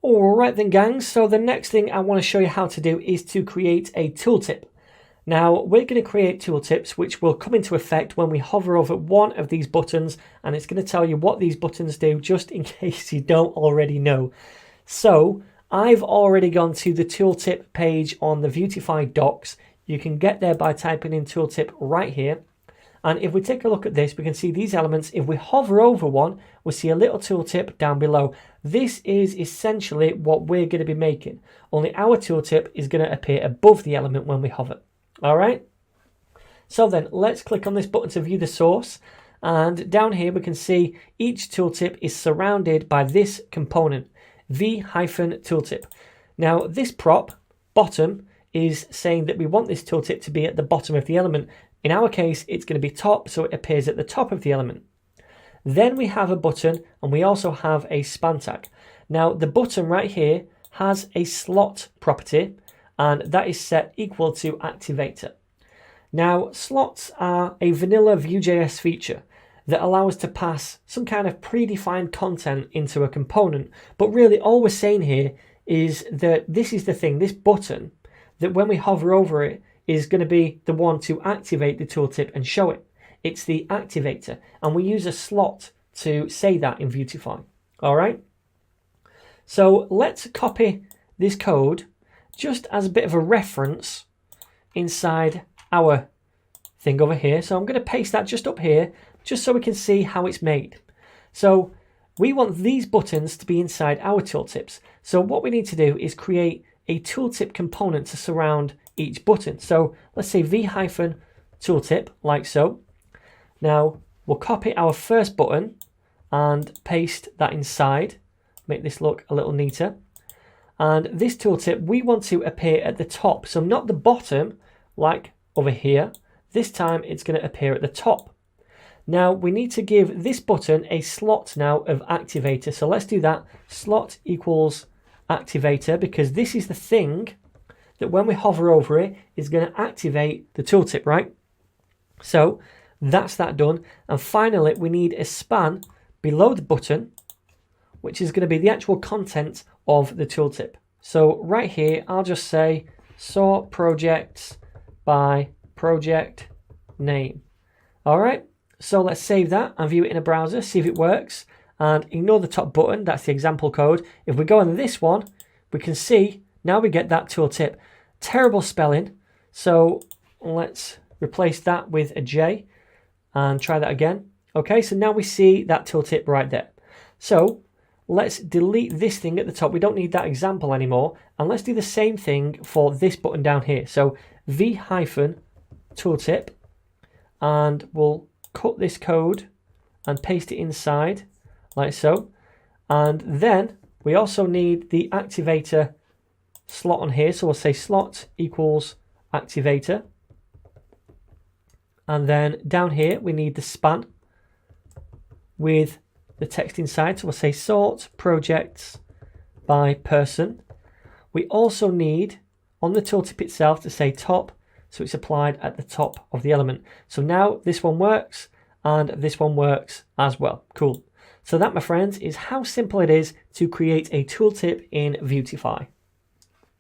Alright then gangs, so the next thing I want to show you how to do is to create a tooltip. Now we're going to create tooltips which will come into effect when we hover over one of these buttons, and it's going to tell you what these buttons do just in case you don't already know. So I've already gone to the tooltip page on the Vuetify docs. You can get there by typing in tooltip right here. And if we take a look at this, we can see these elements. If we hover over one, we see a little tooltip down below. This is essentially what we're going to be making. Only our tooltip is going to appear above the element when we hover. All right. So then let's click on this button to view the source. And down here, we can see each tooltip is surrounded by this component, v-tooltip. Now this prop, bottom, is saying that we want this tooltip to be at the bottom of the element. In our case, it's going to be top, so it appears at the top of the element. Then we have a button, and we also have a span tag. Now, the button right here has a slot property, and that is set equal to activator. Now, slots are a vanilla Vue JS feature that allow us to pass some kind of predefined content into a component. But really, all we're saying here is that this is the thing, this button, that when we hover over it, is going to be the one to activate the tooltip and show it. It's the activator, and we use a slot to say that in Vuetify. All right. So let's copy this code just as a bit of a reference inside our thing over here. So I'm going to paste that just up here, just so we can see how it's made. So we want these buttons to be inside our tooltips. So what we need to do is create a tooltip component to surround each button. So let's say v-tooltip, like so. Now we'll copy our first button and paste that inside, make this look a little neater. And this tooltip, we want to appear at the top, so not the bottom like over here. This time it's going to appear at the top. Now we need to give this button a slot now of activator. So let's do that. Slot equals activator, because this is the thing that when we hover over it is going to activate the tooltip, right? So that's that done. And finally, we need a span below the button, which is going to be the actual content of the tooltip. So right here, I'll just say sort projects by project name. All right. So let's save that and view it in a browser, see if it works. And ignore the top button, that's the example code. If we go on this one, we can see now we get that tooltip. Terrible spelling, so let's replace that with a J and try that again. Okay, so now we see that tooltip right there. So let's delete this thing at the top. We don't need that example anymore. And let's do the same thing for this button down here. So v-tooltip, and we'll cut this code and paste it inside like so. And then we also need the activator slot on here. So we'll say slot equals activator. And then down here, we need the span with the text inside. So we'll say sort projects by person. We also need on the tooltip itself to say top. So it's applied at the top of the element. So now this one works and this one works as well. Cool. So that, my friends, is how simple it is to create a tooltip in Vuetify.